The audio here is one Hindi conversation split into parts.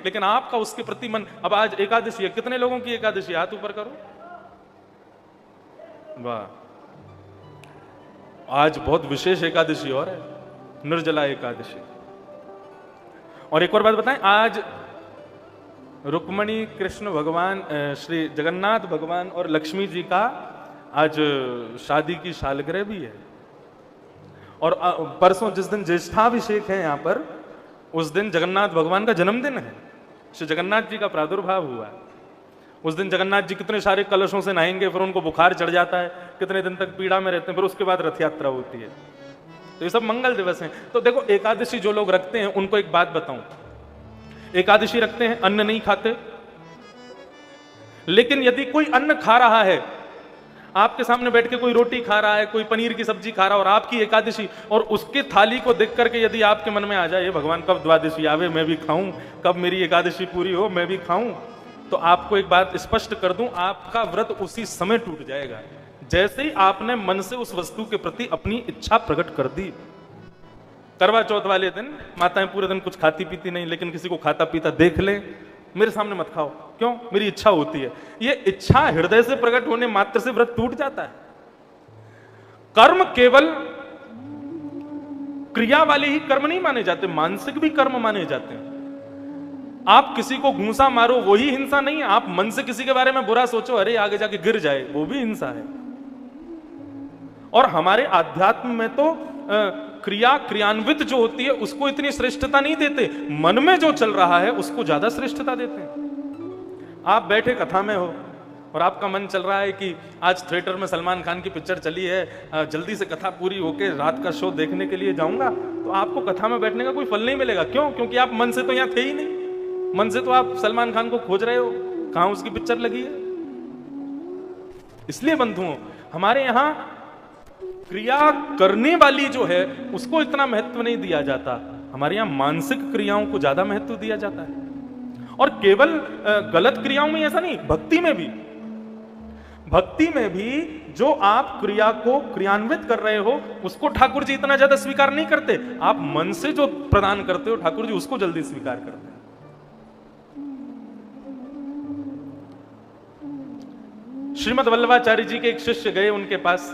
लेकिन आपका उसके प्रति मन। अब आज एकादशी है, कितने लोगों की एकादशी, हाथ ऊपर करो। वाह, आज बहुत विशेष एकादशी और है, निर्जला एकादशी। और एक और बात बताएं, आज रुक्मणी कृष्ण भगवान, श्री जगन्नाथ भगवान और लक्ष्मी जी का आज शादी की सालगिरह भी है। और परसों जिस दिन ज्येष्ठाभिषेक है यहाँ पर, उस दिन जगन्नाथ भगवान का जन्मदिन है, श्री जगन्नाथ जी का प्रादुर्भाव हुआ है। उस दिन जगन्नाथ जी कितने सारे कलशों से नहाएंगे, फिर उनको बुखार चढ़ जाता है, कितने दिन तक पीड़ा में रहते हैं, फिर उसके बाद रथ यात्रा होती है। तो ये सब मंगल दिवस हैं। तो देखो, एकादशी जो लोग रखते हैं उनको एक बात बताऊं, एकादशी रखते हैं, अन्न नहीं खाते, लेकिन यदि कोई अन्न खा रहा है, आपके सामने बैठ के कोई रोटी खा रहा है, कोई पनीर की सब्जी खा रहा है, और आपकी एकादशी, और उसके थाली को देख करके यदि आपके मन में आ जाए, भगवान कब द्वादशी आवे मैं भी खाऊं, कब मेरी एकादशी पूरी हो मैं भी खाऊं, तो आपको एक बात स्पष्ट कर दूं, आपका व्रत उसी समय टूट जाएगा जैसे ही आपने मन से उस वस्तु के प्रति अपनी इच्छा प्रकट कर दी। करवा चौथ वाले दिन माताएं पूरे दिन कुछ खाती पीती नहीं, लेकिन किसी को खाता पीता देख ले, मेरे सामने मत खाओ, क्यों, मेरी इच्छा होती है। ये इच्छा हृदय से प्रकट होने मात्र से व्रत टूट जाता है। कर्म केवल क्रिया वाले ही कर्म नहीं माने जाते, मानसिक भी कर्म माने जाते हैं। आप किसी को घूंसा मारो, वही हिंसा नहीं है। आप मन से किसी के बारे में बुरा सोचो, अरे आगे जाके गिर जाए, वो भी हिंसा है। और हमारे आध्यात्म में तो क्रिया क्रियान्वित जो होती है उसको इतनी श्रेष्ठता नहीं देते, मन में जो चल रहा है उसको ज्यादा श्रेष्ठता देते हैं। आप बैठे कथा में हो और आपका मन चल रहा है कि आज थिएटर में सलमान खान की पिक्चर चली है, जल्दी से कथा पूरी होके रात का शो देखने के लिए जाऊंगा, तो आपको कथा में बैठने का कोई फल नहीं मिलेगा। क्यों? क्योंकि आप मन से तो यहां थे ही नहीं, मन से तो आप सलमान खान को खोज रहे हो, कहां उसकी पिक्चर लगी है। इसलिए बंधुओं, हमारे यहां क्रिया करने वाली जो है उसको इतना महत्व नहीं दिया जाता, हमारे यहां मानसिक क्रियाओं को ज्यादा महत्व दिया जाता है। और केवल गलत क्रियाओं में ऐसा नहीं, भक्ति में भी जो आप क्रिया को क्रियान्वित कर रहे हो उसको ठाकुर जी इतना ज्यादा स्वीकार नहीं करते। आप मन से जो प्रदान करते हो ठाकुर जी उसको जल्दी स्वीकार करते हैं। श्रीमद् वल्लभाचार्य जी के एक शिष्य गए उनके पास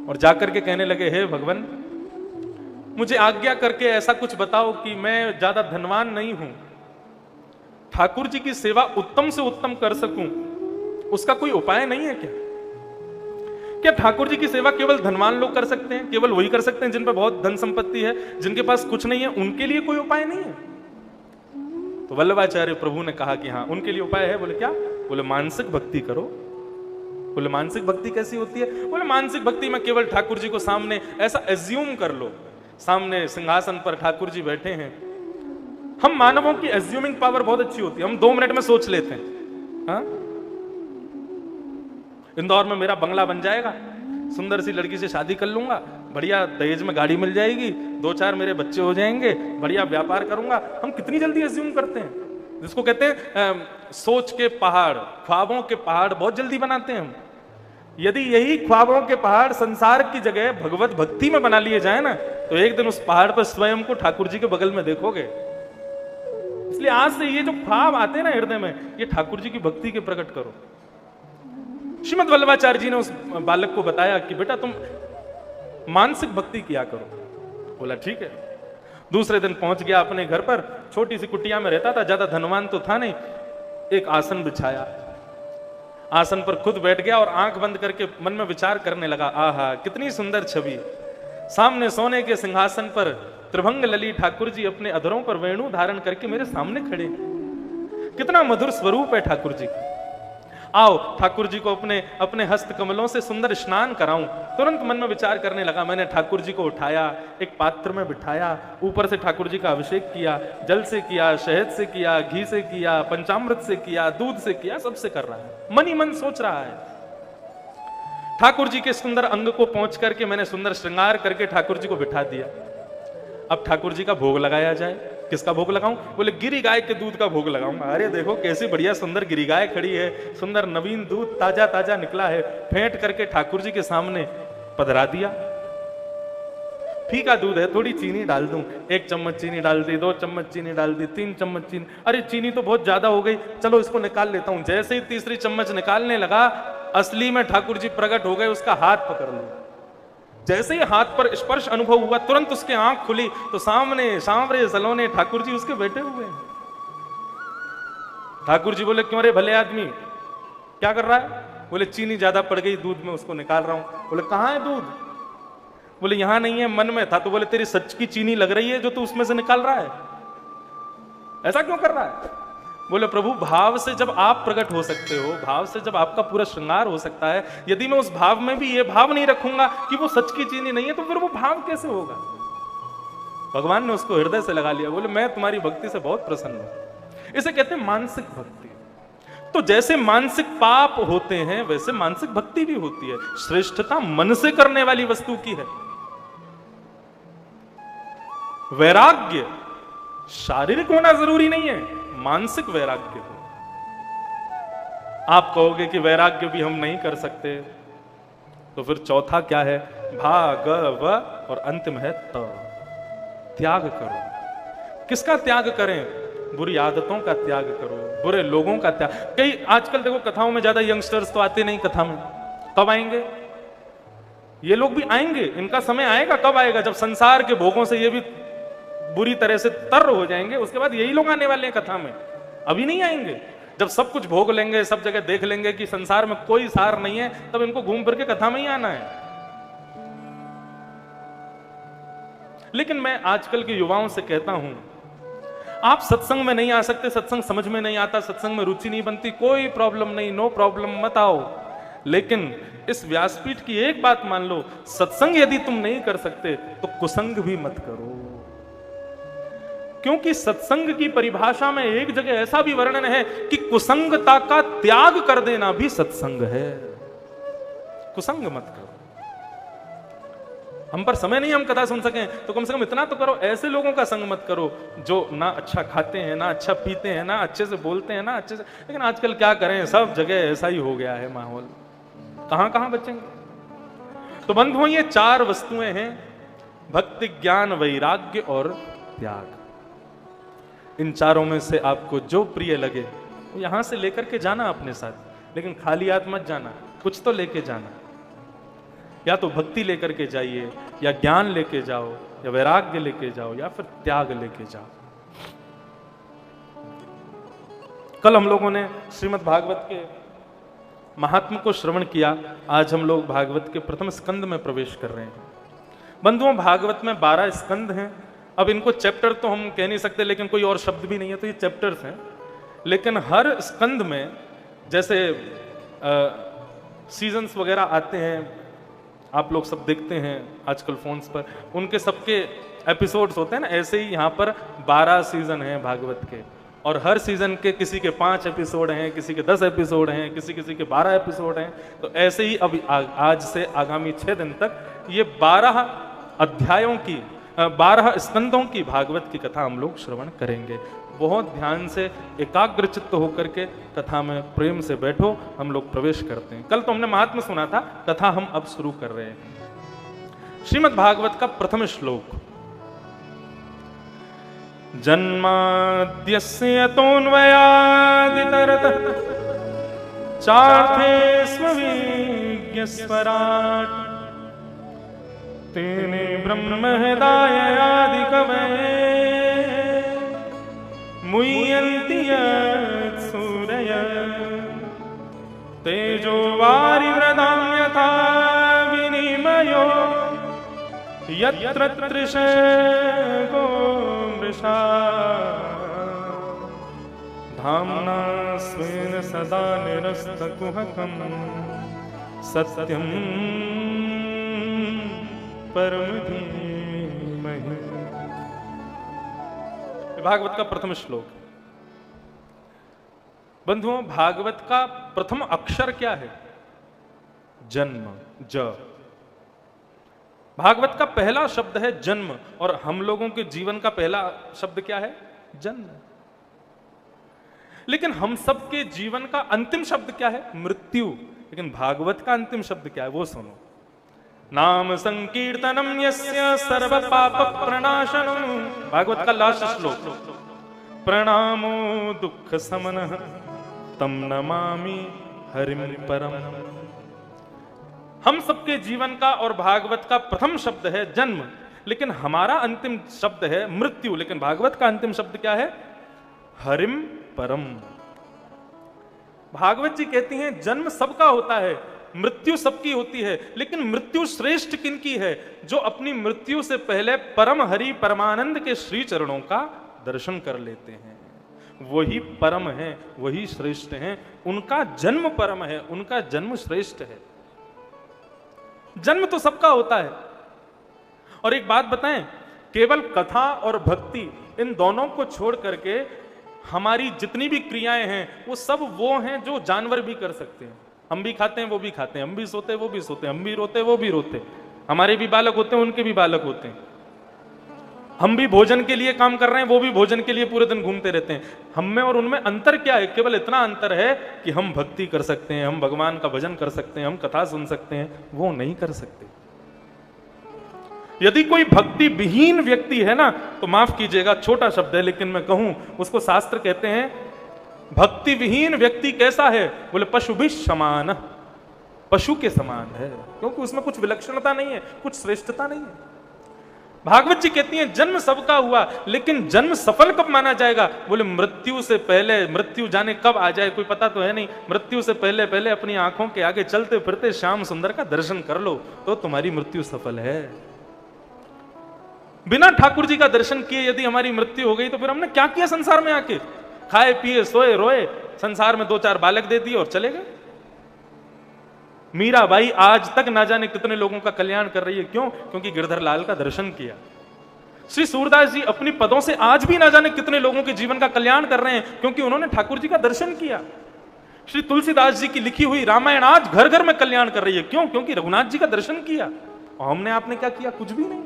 और जाकर के कहने लगे, हे भगवान, मुझे आज्ञा करके ऐसा कुछ बताओ कि मैं ज्यादा धनवान नहीं हूं, ठाकुर जी की सेवा उत्तम से उत्तम कर सकूं, उसका कोई उपाय नहीं है क्या? क्या ठाकुर जी की सेवा केवल धनवान लोग कर सकते हैं? केवल वही कर सकते हैं जिन पर बहुत धन संपत्ति है, जिनके पास कुछ नहीं है उनके लिए कोई उपाय नहीं है? तो वल्लभाचार्य प्रभु ने कहा कि हाँ, उनके लिए उपाय है। बोले क्या? बोले मानसिक भक्ति करो। बोले मानसिक भक्ति कैसी होती है? बोले मानसिक भक्ति में केवल ठाकुर जी को सामने ऐसा एज्यूम कर लो, सामने सिंहासन पर ठाकुर जी बैठे हैं। हम मानवों की एज्यूमिंग पावर बहुत अच्छी होती है, हम 2 मिनट में सोच लेते हैं। हाँ, इंदौर में मेरा बंगला बन जाएगा, सुंदर सी लड़की से शादी कर लूंगा, बढ़िया दहेज में गाड़ी मिल जाएगी, 2-4 मेरे बच्चे हो जाएंगे, बढ़िया व्यापार करूंगा। हम कितनी जल्दी एज्यूम करते हैं, जिसको कहते हैं सोच के पहाड़, ख्वाबों के पहाड़ बहुत जल्दी बनाते हैं हम। यदि यही ख्वाबों के पहाड़ संसार की जगह भगवत भक्ति में बना लिए जाए ना, तो एक दिन उस पहाड़ पर स्वयं को ठाकुर जी के बगल में देखोगे। इसलिए आज से ये जो ख्वाब आते हैं ना हृदय में, ये ठाकुर जी की भक्ति के प्रकट करो। श्रीमद् वल्लभाचार्य जी ने उस बालक को बताया कि बेटा तुम मानसिक भक्ति किया करो। बोला ठीक है। दूसरे दिन पहुंच गया अपने घर पर, छोटी सी कुटिया में रहता था, ज्यादा धनवान तो था नहीं। एक आसन बिछाया, आसन पर खुद बैठ गया और आंख बंद करके मन में विचार करने लगा, आहा कितनी सुंदर छवि। सामने सोने के सिंहासन पर त्रिभंग लली ठाकुर जी अपने अधरों पर वेणु धारण करके मेरे सामने खड़े, कितना मधुर स्वरूप है ठाकुर जी। आओ ठाकुर जी को अपने अपने हस्त कमलों से सुंदर स्नान कराऊं। तुरंत मन में विचार करने लगा। मैंने ठाकुर जी को उठाया, एक पात्र में बिठाया, ऊपर से ठाकुर जी का अभिषेक किया, जल से किया, शहद से किया, घी से किया, पंचामृत से किया, दूध से किया, सबसे कर रहा है, मन ही मन सोच रहा है। ठाकुर जी के सुंदर अंग को पहुंच करके मैंने सुंदर श्रृंगार करके ठाकुर जी को बिठा दिया। अब ठाकुर जी का भोग लगाया जाए। किसका भोग लगाऊं? बोले गिरी गाय के दूध का भोग लगाऊंगा। अरे देखो कैसी बढ़िया सुंदर गिरी गाय खड़ी है, सुंदर नवीन दूध ताजा ताजा निकला है, फेंट करके ठाकुर जी के सामने पधरा दिया। फीका दूध है, थोड़ी चीनी डाल दूं, 1 चम्मच चीनी डाल दी, 2 चम्मच चीनी डाल दी, 3 चम्मच चीनी, अरे चीनी तो बहुत ज्यादा हो गई, चलो इसको निकाल लेता हूं। जैसे ही तीसरी चम्मच निकालने लगा, असली में ठाकुर जी प्रकट हो गए, उसका हाथ पकड़ लिया। जैसे ही हाथ पर स्पर्श अनुभव हुआ, तुरंत उसके आंख खुली तो सामने सांवरे सलोने ठाकुर जी उसके बैठे हुए हैं। ठाकुर जी बोले, क्यों रे भले आदमी, क्या कर रहा है? बोले, चीनी ज्यादा पड़ गई दूध में, उसको निकाल रहा हूं। बोले, कहां है दूध? बोले, यहां नहीं है, मन में था। तो बोले, तेरी सच की चीनी लग रही है जो तू उसमें से निकाल रहा है, ऐसा क्यों कर रहा है? बोले, प्रभु भाव से जब आप प्रकट हो सकते हो, भाव से जब आपका पूरा श्रृंगार हो सकता है, यदि मैं उस भाव में भी ये भाव नहीं रखूंगा कि वो सच की चीनी नहीं है, तो फिर वो भाव कैसे होगा? भगवान ने उसको हृदय से लगा लिया। बोले, मैं तुम्हारी भक्ति से बहुत प्रसन्न हूं। इसे कहते हैं मानसिक भक्ति। तो जैसे मानसिक पाप होते हैं, वैसे मानसिक भक्ति भी होती है। श्रेष्ठता मन से करने वाली वस्तु की है। वैराग्य शारीरिक होना जरूरी नहीं है, मानसिक वैराग्य हो। आप कहोगे कि वैराग्य भी हम नहीं कर सकते, तो फिर चौथा क्या है? भागव, और अंतिम है त, त्याग करो। किसका त्याग करें? बुरी आदतों का त्याग करो, बुरे लोगों का त्याग। कई आजकल देखो कथाओं में ज्यादा यंगस्टर्स तो आते नहीं कथा में। कब आएंगे? ये लोग भी आएंगे, इनका समय आएगा। कब आएगा? जब संसार के भोगों से ये भी बुरी तरह से तर हो जाएंगे, उसके बाद यही लोग आने वाले हैं कथा में। अभी नहीं आएंगे। जब सब कुछ भोग लेंगे, सब जगह देख लेंगे कि संसार में कोई सार नहीं है, तब इनको घूम फिर के कथा में ही आना है। लेकिन मैं आजकल के युवाओं से कहता हूं, आप सत्संग में नहीं आ सकते, सत्संग समझ में नहीं आता, सत्संग में रुचि नहीं बनती, कोई प्रॉब्लम नहीं, नो प्रॉब्लम, मत आओ। लेकिन इस व्यासपीठ की एक बात मान लो, सत्संग यदि तुम नहीं कर सकते तो कुसंग भी मत करो। क्योंकि सत्संग की परिभाषा में एक जगह ऐसा भी वर्णन है कि कुसंगता का त्याग कर देना भी सत्संग है। कुसंग मत करो। हम पर समय नहीं हम कथा सुन सकें, तो कम से कम इतना तो करो, ऐसे लोगों का संग मत करो जो ना अच्छा खाते हैं, ना अच्छा पीते हैं, ना अच्छे से बोलते हैं, ना अच्छे से। लेकिन आजकल क्या करें, सब जगह ऐसा ही हो गया है माहौल, कहां कहां बचेंगे। तो बंधुओं, ये 4 वस्तुएं हैं, भक्ति, ज्ञान, वैराग्य और त्याग। इन चारों में से आपको जो प्रिय लगे वो यहां से लेकर के जाना अपने साथ, लेकिन खाली हाथ मत जाना, कुछ तो लेके जाना। या तो भक्ति लेकर के जाइए, या ज्ञान लेके जाओ, या वैराग्य लेके जाओ, या फिर त्याग लेके जाओ। कल हम लोगों ने श्रीमद् भागवत के महात्म्य को श्रवण किया। आज हम लोग भागवत के प्रथम स्कंद में प्रवेश कर रहे हैं। बंधुओं, भागवत में 12 स्कंद हैं। अब इनको चैप्टर तो हम कह नहीं सकते, लेकिन कोई और शब्द भी नहीं है, तो ये चैप्टर्स हैं। लेकिन हर स्कंद में जैसे सीजन्स वगैरह आते हैं, आप लोग सब देखते हैं आजकल फोन्स पर, उनके सबके एपिसोड्स होते हैं ना, ऐसे ही यहाँ पर 12 सीजन हैं भागवत के। और हर सीजन के किसी के 5 एपिसोड हैं, किसी के 10 एपिसोड हैं, किसी के 12 एपिसोड हैं। तो ऐसे ही अब आज से आगामी 6 दिन तक ये 12 अध्यायों की, 12 स्कंदों की भागवत की कथा हम लोग श्रवण करेंगे। बहुत ध्यान से एकाग्र चित्त होकर के कथा में प्रेम से बैठो, हम लोग प्रवेश करते हैं। कल तो हमने महात्म्य सुना था, कथा हम अब शुरू कर रहे हैं। श्रीमद् भागवत का प्रथम श्लोक। जन्माद्यस्य यतोऽन्वयादितरतः चार्थेष्वविज्ञस्वराट् तेने ब्रह्महृदाय आदिकवये मुह्यन्ति यत्सूरयः तेजो वारिवृधां यथा विनिमयो यत्र तृषगो मृषा धाम्ना स्वेन सदा निरस्तकुहकं सत्यं परम धीमहि। भागवत का प्रथम श्लोक। बंधुओं, भागवत का प्रथम अक्षर क्या है? जन्म, ज। भागवत का पहला शब्द है जन्म, और हम लोगों के जीवन का पहला शब्द क्या है? जन्म। लेकिन हम सबके जीवन का अंतिम शब्द क्या है? मृत्यु। लेकिन भागवत का अंतिम शब्द क्या है? वो सुनो। नाम संकीर्तनम यस्य सर्व पाप प्रणाशनम। भागवत का लास्ट श्लोक, प्रणामो दुख समनः तम नमामि हरिम परम। हम सबके जीवन का और भागवत का प्रथम शब्द है जन्म, लेकिन हमारा अंतिम शब्द है मृत्यु। लेकिन भागवत का अंतिम शब्द क्या है? हरिम परम। भागवत जी कहती हैं जन्म सबका होता है, मृत्यु सबकी होती है, लेकिन मृत्यु श्रेष्ठ किनकी है? जो अपनी मृत्यु से पहले परम हरि परमानंद के श्री चरणों का दर्शन कर लेते हैं, वही परम है, वही श्रेष्ठ हैं। उनका जन्म परम है, उनका जन्म श्रेष्ठ है। जन्म तो सबका होता है। और एक बात बताएं, केवल कथा और भक्ति इन दोनों को छोड़ करके हमारी जितनी भी क्रियाएं हैं वो सब वो हैं जो जानवर भी कर सकते हैं। हम भी खाते हैं, वो भी खाते हैं, हम भी सोते हैं, वो भी सोते हैं, हम भी रोते हैं, वो भी रोते हैं, हमारे भी बालक होते हैं, उनके भी बालक होते हैं। हम भी भोजन के लिए काम कर रहे हैं, वो भी भोजन के लिए पूरे दिन घूमते रहते हैं। हम में और उनमें अंतर क्या है? केवल इतना अंतर है कि हम भक्ति कर सकते हैं, हम भगवान का भजन कर सकते हैं, हम कथा सुन सकते हैं, वो नहीं कर सकते। यदि कोई भक्ति विहीन व्यक्ति है ना, तो माफ कीजिएगा छोटा शब्द है लेकिन मैं कहूं, उसको शास्त्र कहते हैं भक्ति विहीन व्यक्ति कैसा है? बोले पशु भी समान, पशु के समान है, क्योंकि उसमें कुछ विलक्षणता नहीं है, कुछ श्रेष्ठता नहीं है। भागवत जी कहती हैं जन्म सबका हुआ, लेकिन जन्म सफल कब माना जाएगा? बोले मृत्यु से पहले। मृत्यु जाने कब आ जाए कोई पता तो है नहीं। मृत्यु से पहले पहले अपनी आंखों के आगे चलते फिरते श्याम सुंदर का दर्शन कर लो तो तुम्हारी मृत्यु सफल है। बिना ठाकुर जी का दर्शन किए यदि हमारी मृत्यु हो गई तो फिर हमने क्या किया संसार में आके? खाए पिए सोए रोए, संसार में 2-4 बालक दे दिए और चले गए। मीराबाई आज तक ना जाने कितने लोगों का कल्याण कर रही है। क्यों? क्योंकि गिरधर लाल का दर्शन किया। श्री सूरदास जी अपनी पदों से आज भी ना जाने कितने लोगों के जीवन का कल्याण कर रहे हैं, क्योंकि उन्होंने ठाकुर जी का दर्शन किया। श्री तुलसीदास जी की लिखी हुई रामायण आज घर घर में कल्याण कर रही है। क्यों? क्योंकि रघुनाथ जी का दर्शन किया। और हमने आपने क्या किया? कुछ भी नहीं।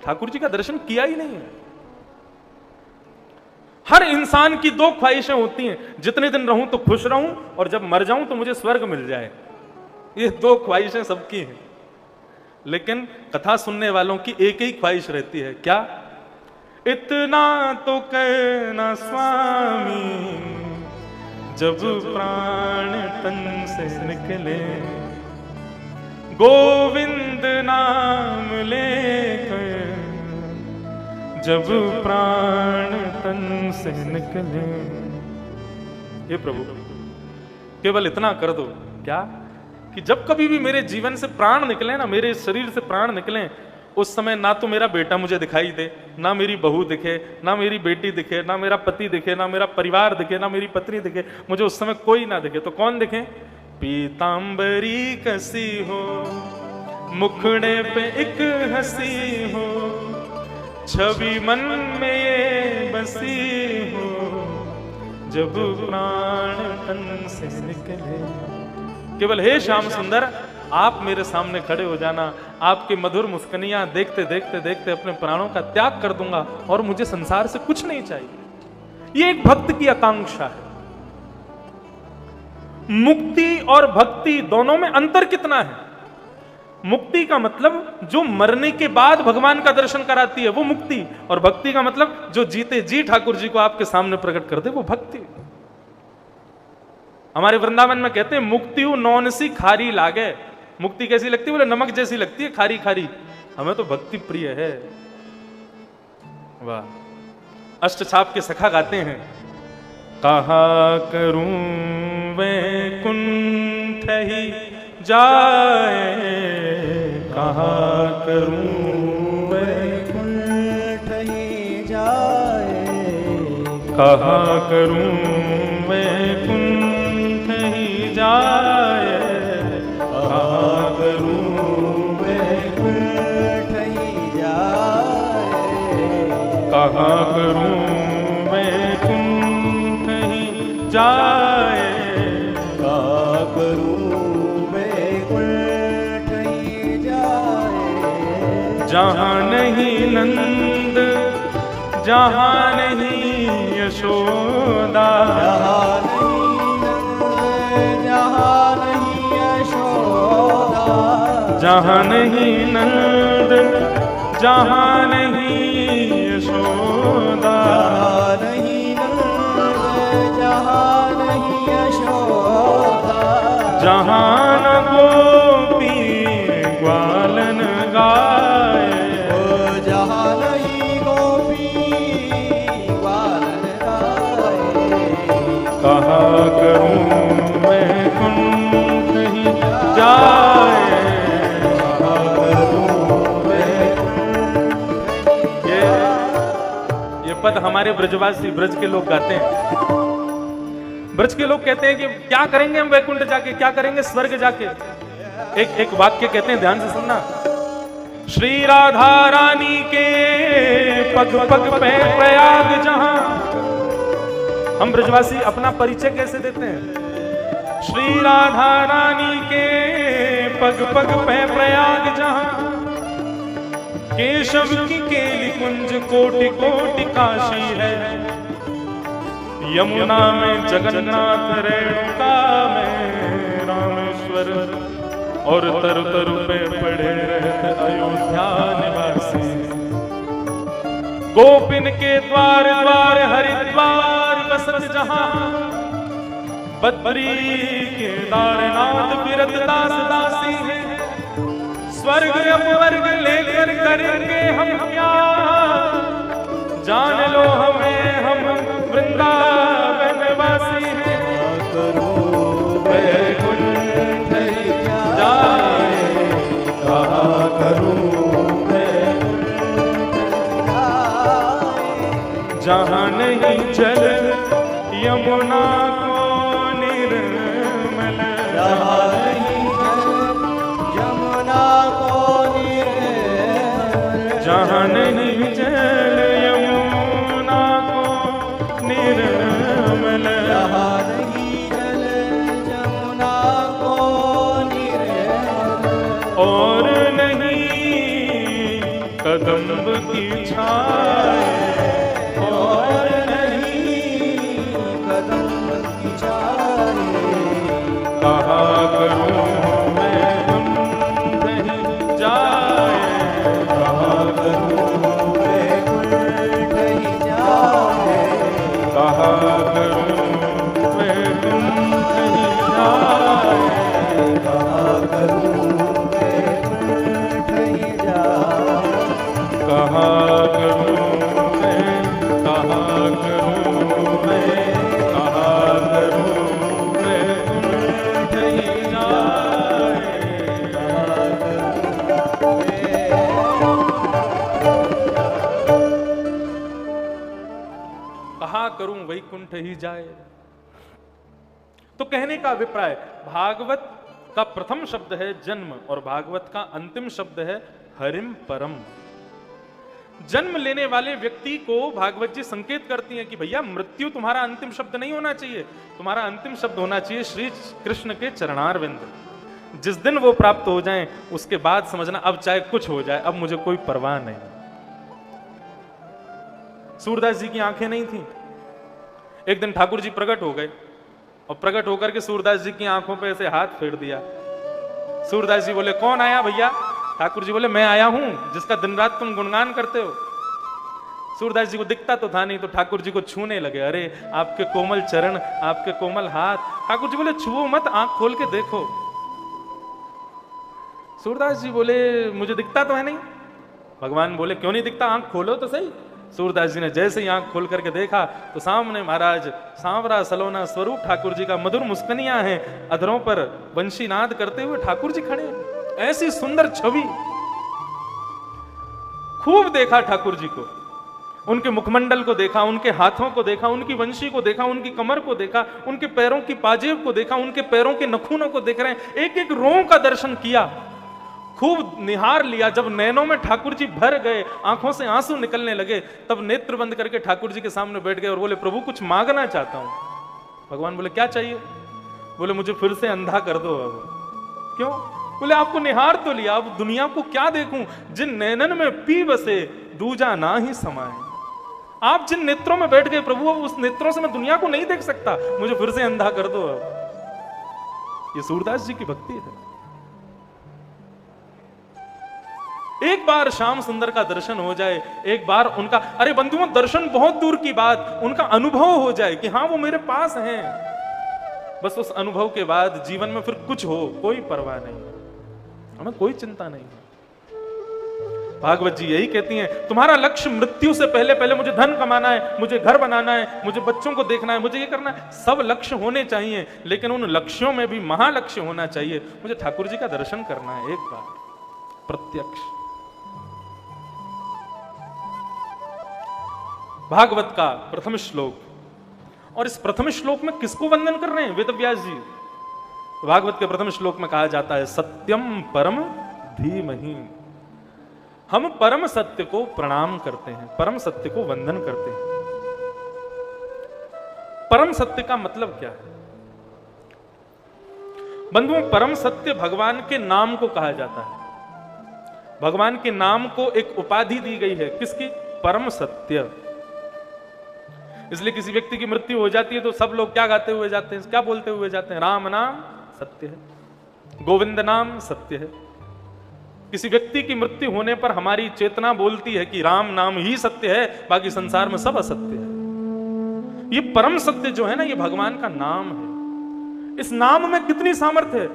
ठाकुर जी का दर्शन किया ही नहीं है। हर इंसान की 2 ख्वाहिशें होती हैं, जितने दिन रहूं तो खुश रहूं, और जब मर जाऊं तो मुझे स्वर्ग मिल जाए। ये 2 ख्वाहिशें सबकी हैं। लेकिन कथा सुनने वालों की एक ही ख्वाहिश रहती है, क्या? इतना तो कहना स्वामी जब प्राण तन से निकले, गोविंद नाम लेकर जब प्राण तन से निकले। ये प्रभु केवल इतना कर दो, क्या? कि जब कभी भी मेरे जीवन से प्राण निकले ना, मेरे शरीर से प्राण निकले, उस समय ना तो मेरा बेटा मुझे दिखाई दे, ना मेरी बहू दिखे, ना मेरी बेटी दिखे, ना मेरा पति दिखे, ना मेरा परिवार दिखे, ना मेरी पत्नी दिखे, मुझे उस समय कोई ना दिखे। तो कौन दिखे? पीतांबरी कसी हो, मुखड़े पे एक हंसी हो, छवि मन में ये बसी हो, जब प्राण तन से निकले। केवल हे श्याम सुंदर आप मेरे सामने खड़े हो जाना, आपके मधुर मुस्कनियां देखते देखते देखते अपने प्राणों का त्याग कर दूंगा और मुझे संसार से कुछ नहीं चाहिए। ये एक भक्त की आकांक्षा है। मुक्ति और भक्ति दोनों में अंतर कितना है? मुक्ति का मतलब जो मरने के बाद भगवान का दर्शन कराती है वो मुक्ति, और भक्ति का मतलब जो जीते जी ठाकुर जी को आपके सामने प्रकट कर दे वो भक्ति। हमारे वृंदावन में कहते हैं मुक्ति नौन सी खारी लागे। मुक्ति कैसी लगती है? बोले नमक जैसी लगती है, खारी खारी। हमें तो भक्ति प्रिय है। वाह! अष्टछाप के सखा गाते हैं, कहा करूं वैकुंठ ही जाए, कहा करूं वैकुंठ ही जाए, कहा करूं वैकुंठ ही जाए, कहा करूं वैकुंठ ही जाए, कहा करूं वैकुंठ ही जाए, कहा करूं वैकुंठ ही जाए। जहां नहीं नंद, जहां नहीं यशोदा, जहां नहीं नंद, जहां नहीं यशोदा, जहाँ नहीं नंद जहाँ नहीं यशोदा, जहाँ नहीं नंद जहाँ नहीं यशोदा, जहाँ न गोपी ग्वालन गाए, ओ जहाँ नहीं गोपी ग्वालन गाए, कहा करूँ मैं कुंठ ही जाए, ये पद हमारे ब्रजवासी ब्रज के लोग गाते हैं। ब्रज के लोग कहते हैं कि क्या करेंगे हम वैकुंठ जाके, क्या करेंगे स्वर्ग जाके। एक वाक्य कहते हैं, ध्यान से सुनना। श्री राधा रानी के पग पग पे प्रयाग जहां, हम ब्रजवासी अपना परिचय कैसे देते हैं? श्री राधा रानी के पग पग पे प्रयाग जहां, केशव की केली कुंज कोटि कोटि काशी है, यमुना में जगन्नाथ, रेणुका में रामेश्वर, और तरु तरु पे पड़े रहते अयोध्या निवासी। गोपिन के द्वार द्वार हरिद्वार बसत जहां, बद्री केदारनाथ बिरत दास दासी है। स्वर्ग अपवर्ग लेकर करेंगे हम क्या, जान लो हमें हम वृंदावन वासी हैं। करूँ वैकुंठ जाए, कहा करूँ जहाँ नहीं जल यमुना को निर्मल, जहाँ नहीं यमुना को निर्मल, जहाँ नहीं जल यमुना को निर्मल, जहाँ नहीं जल यमुना को निर्मल, और नहीं कदम्ब की छाए, और नहीं कदम की छाए, कहा करूँ मैं कुंठ ही जाए, कहा करूँ वैकुंठ ही जाए, कहा करूँ मैं कुंठ ही जाए, कहा करूँ वैकुंठ ही जाए, कहा करूँ मैं, कहा करूँ मैं, कहा करूँ मैं कुंठ ही जाए, कहा करूं वैकुंठ ही जाए। तो कहने का अभिप्राय, भागवत का प्रथम शब्द है जन्म और भागवत का अंतिम शब्द है हरिम परम। जन्म लेने वाले व्यक्ति को भागवत जी संकेत करती हैं कि भैया मृत्यु तुम्हारा अंतिम शब्द नहीं होना चाहिए, तुम्हारा अंतिम शब्द होना चाहिए श्री कृष्ण के चरणारविंद। जिस दिन वो प्राप्त हो जाएं उसके बाद समझना अब चाहे कुछ हो जाए, अब मुझे कोई परवाह नहीं। सूरदास जी की आंखें नहीं थी। एक दिन ठाकुर जी प्रकट हो गए और प्रकट होकर के सूरदास जी की आंखों पे ऐसे हाथ फेर दिया। सूरदास जी बोले कौन आया भैया? ठाकुर जी बोले मैं आया हूं जिसका दिन रात तुम गुणगान करते हो। सूरदास जी को दिखता तो था नहीं, तो ठाकुर जी को छूने लगे। अरे आपके कोमल चरण, आपके कोमल हाथ। ठाकुर जी बोले छुओ मत, आंख खोल के देखो। सूरदास जी बोले मुझे दिखता तो है नहीं। भगवान बोले क्यों नहीं दिखता, आंख खोलो तो सही। सूरदास जी ने जैसे ही आंख खोल करके देखा तो सामने महाराज सांवरा सलोना स्वरूप ठाकुर जी का मधुर मुस्कनियां हैं, अधरों पर वंशी नाद करते हुए ठाकुर जी खड़े। ऐसी सुंदर छवि। खूब देखा ठाकुर जी को, उनके मुखमंडल को देखा, उनके हाथों को देखा, उनकी वंशी को देखा, उनकी कमर को देखा, उनके पैरों की पाजेब को देखा, उनके पैरों के नखूनों को देख रहे हैं, एक एक रों का दर्शन किया, खूब निहार लिया। जब नैनों में ठाकुर जी भर गए, आंखों से आंसू निकलने लगे, तब नेत्र बंद करके ठाकुर जी के सामने बैठ गए और बोले प्रभु कुछ मांगना चाहता हूं। भगवान बोले क्या चाहिए? बोले मुझे फिर से अंधा कर दो। अब क्यों? बोले आपको निहार तो लिया, अब दुनिया को क्या देखूं? जिन नैनन में पी बसे दूजा ना ही समाए। आप जिन नेत्रों में बैठ गए प्रभु, उस नेत्रों से मैं दुनिया को नहीं देख सकता, मुझे फिर से अंधा कर दो। अब ये सूरदास जी की भक्ति है। एक बार श्याम सुंदर का दर्शन हो जाए, एक बार उनका, अरे बंधुओं दर्शन बहुत दूर की बात, उनका अनुभव हो जाए कि हाँ वो मेरे पास हैं, बस उस अनुभव के बाद जीवन में फिर कुछ हो कोई परवाह नहीं, हमें कोई चिंता नहीं है। भागवत जी यही कहती हैं, तुम्हारा लक्ष्य मृत्यु से पहले पहले मुझे धन कमाना है, मुझे घर बनाना है, मुझे बच्चों को देखना है, मुझे ये करना है, सब लक्ष्य होने चाहिए, लेकिन उन लक्ष्यों में भी महालक्ष्य होना चाहिए, मुझे ठाकुर जी का दर्शन करना है एक बार प्रत्यक्ष। भागवत का प्रथम श्लोक, और इस प्रथम श्लोक में किसको वंदन कर रहे हैं वेद व्यास जी? भागवत के प्रथम श्लोक में कहा जाता है सत्यम परम धीमहि, हम परम सत्य को प्रणाम करते हैं, परम सत्य को वंदन करते हैं। परम सत्य का मतलब क्या है बंधुओं? परम सत्य भगवान के नाम को कहा जाता है, भगवान के नाम को एक उपाधि दी गई है, किसकी? परम सत्य। इसलिए किसी व्यक्ति की मृत्यु हो जाती है तो सब लोग क्या गाते हुए जाते हैं, क्या बोलते हुए जाते हैं? राम नाम सत्य है, गोविंद नाम सत्य है। किसी व्यक्ति की मृत्यु होने पर हमारी चेतना बोलती है कि राम नाम ही सत्य है, बाकी संसार में सब असत्य है। ये परम सत्य जो है ना, ये भगवान का नाम है। इस नाम में कितनी सामर्थ्य है,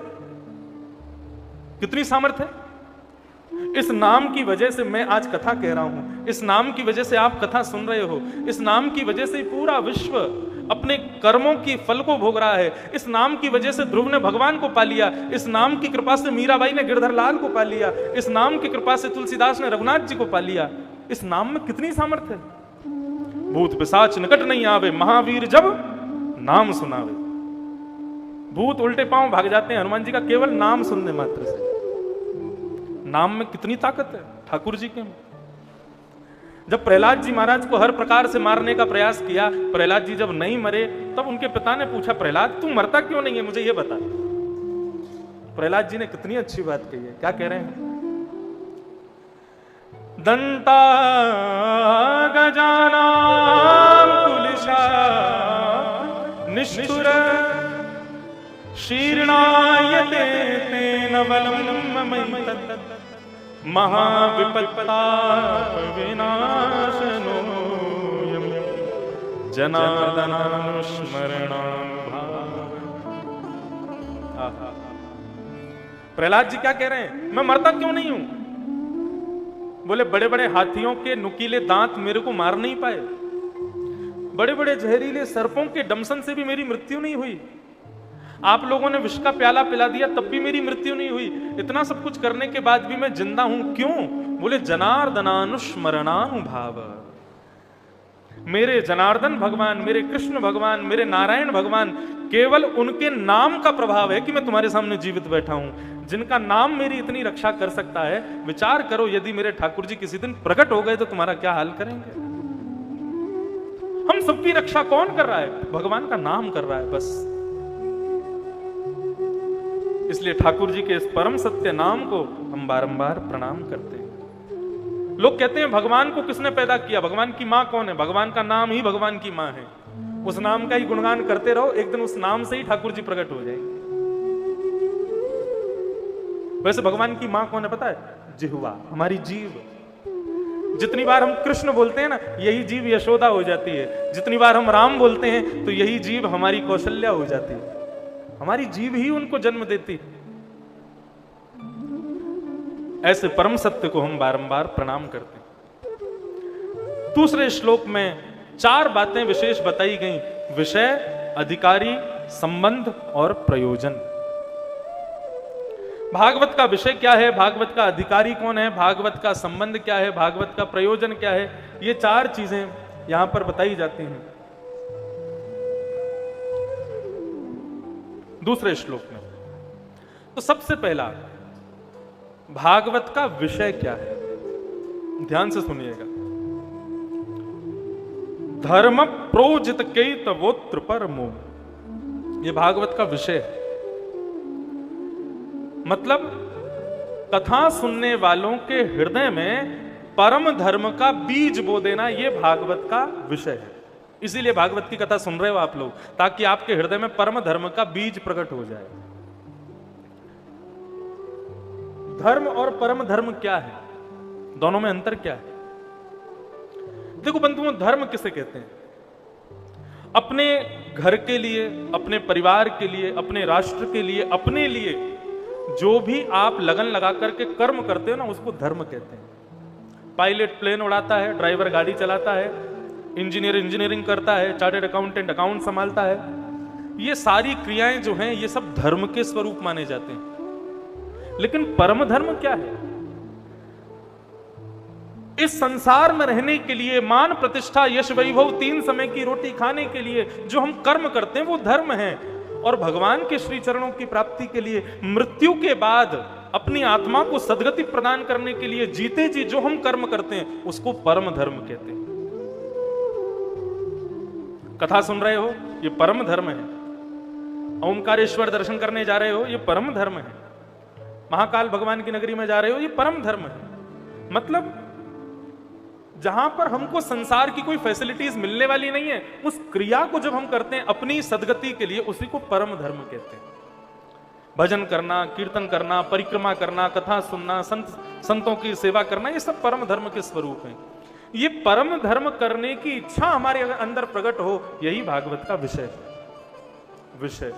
कितनी सामर्थ्य है। इस नाम की वजह से मैं आज कथा कह रहा हूं, इस नाम की वजह से आप कथा सुन रहे हो, इस नाम की वजह से पूरा विश्व अपने कर्मों की फल को भोग रहा है। इस नाम की वजह से ध्रुव ने भगवान को पा लिया, इस नाम की कृपा से मीराबाई ने गिरधर लाल को पा लिया, इस नाम की कृपा से तुलसीदास ने रघुनाथ जी को पा लिया। इस नाम में कितनी सामर्थ्य है। भूत पिशाच निकट नहीं आवे, महावीर जब नाम सुनावे। भूत उल्टे पांव भाग जाते हैं हनुमान जी का केवल नाम सुनने मात्र से। नाम में कितनी ताकत है ठाकुर जी के में। जब प्रहलाद जी महाराज को हर प्रकार से मारने का प्रयास किया, प्रहलाद जी जब नहीं मरे, तब उनके पिता ने पूछा, प्रहलाद तू मरता क्यों नहीं है, मुझे ये बता। प्रहलाद जी ने कितनी अच्छी बात कही है, क्या कह रहे हैं? दंता गजानाम कुलिशा निष्ठुर शीर्णायते तेन बलम् महाविपत्ता विनाशनो जनार्दनानुस्मरणं। प्रहलाद जी क्या कह रहे हैं? मैं मरता क्यों नहीं हूं? बोले बड़े बड़े हाथियों के नुकीले दांत मेरे को मार नहीं पाए, बड़े बड़े जहरीले सर्पों के डंसन से भी मेरी मृत्यु नहीं हुई, आप लोगों ने विष का प्याला पिला दिया तब भी मेरी मृत्यु नहीं हुई, इतना सब कुछ करने के बाद भी मैं जिंदा हूं, क्यों? बोले जनार्दनानुस्मरणानुभाव। मेरे जनार्दन भगवान, मेरे कृष्ण भगवान, मेरे नारायण भगवान, केवल उनके नाम का प्रभाव है कि मैं तुम्हारे सामने जीवित बैठा हूं। जिनका नाम मेरी इतनी रक्षा कर सकता है, विचार करो यदि मेरे ठाकुर जी किसी दिन प्रकट हो गए तो तुम्हारा क्या हाल करेंगे। हम सबकी रक्षा कौन कर रहा है? भगवान का नाम कर रहा है बस। इसलिए ठाकुर जी के इस परम सत्य नाम को हम बारंबार प्रणाम करते हैं। लोग कहते हैं भगवान को किसने पैदा किया, भगवान की मां कौन है? भगवान का नाम ही भगवान की मां है। उस नाम का ही गुणगान करते रहो, एक दिन उस नाम से ही ठाकुर जी प्रकट हो जाएंगे। वैसे भगवान की मां कौन है पता है? जिह्वा, हमारी जीव। जितनी बार हम कृष्ण बोलते हैं ना, यही जीव यशोदा हो जाती है। जितनी बार हम राम बोलते हैं तो यही जीव हमारी कौशल्या हो जाती है। हमारी जीव ही उनको जन्म देती। ऐसे परम सत्य को हम बारंबार प्रणाम करते हैं। दूसरे श्लोक में 4 बातें विशेष बताई गई, विषय, अधिकारी, संबंध और प्रयोजन। भागवत का विषय क्या है, भागवत का अधिकारी कौन है, भागवत का संबंध क्या है, भागवत का प्रयोजन क्या है, ये 4 चीजें यहां पर बताई जाती हैं दूसरे श्लोक में। तो सबसे पहला, भागवत का विषय क्या है, ध्यान से सुनिएगा। धर्म प्रोजित केतवोत्र परमो, ये भागवत का विषय है। मतलब कथा सुनने वालों के हृदय में परम धर्म का बीज बो देना, ये भागवत का विषय है। इसीलिए भागवत की कथा सुन रहे हो आप लोग, ताकि आपके हृदय में परम धर्म का बीज प्रकट हो जाए। धर्म और परम धर्म क्या है? दोनों में अंतर क्या है? देखो बंधुओं, धर्म किसे कहते हैं? अपने घर के लिए, अपने परिवार के लिए, अपने राष्ट्र के लिए, अपने लिए जो भी आप लगन लगा करके कर्म करते हो ना, उसको धर्म कहते हैं। पायलट प्लेन उड़ाता है, ड्राइवर गाड़ी चलाता है, इंजीनियर इंजीनियरिंग करता है, चार्टर्ड अकाउंटेंट अकाउंट संभालता है। ये सारी क्रियाएं जो हैं, ये सब धर्म के स्वरूप माने जाते हैं। लेकिन परम धर्म क्या है? इस संसार में रहने के लिए, मान प्रतिष्ठा यश वैभव, 3 समय की रोटी खाने के लिए जो हम कर्म करते हैं वो धर्म है। और भगवान के श्री चरणों की प्राप्ति के लिए, मृत्यु के बाद अपनी आत्मा को सद्गति प्रदान करने के लिए जीते जी जो हम कर्म करते हैं उसको परम धर्म कहते हैं। कथा सुन रहे हो, ये परम धर्म है। ओमकारेश्वर दर्शन करने जा रहे हो, ये परम धर्म है। महाकाल भगवान की नगरी में जा रहे हो, ये परम धर्म है। मतलब जहां पर हमको संसार की कोई फैसिलिटीज मिलने वाली नहीं है, उस क्रिया को जब हम करते हैं अपनी सद्गति के लिए, उसी को परम धर्म कहते हैं। भजन करना, कीर्तन करना, परिक्रमा करना, कथा सुनना, संतों की सेवा करना, ये सब परम धर्म के स्वरूप हैं। ये परम धर्म करने की इच्छा हमारे अंदर प्रकट हो, यही भागवत का विषय।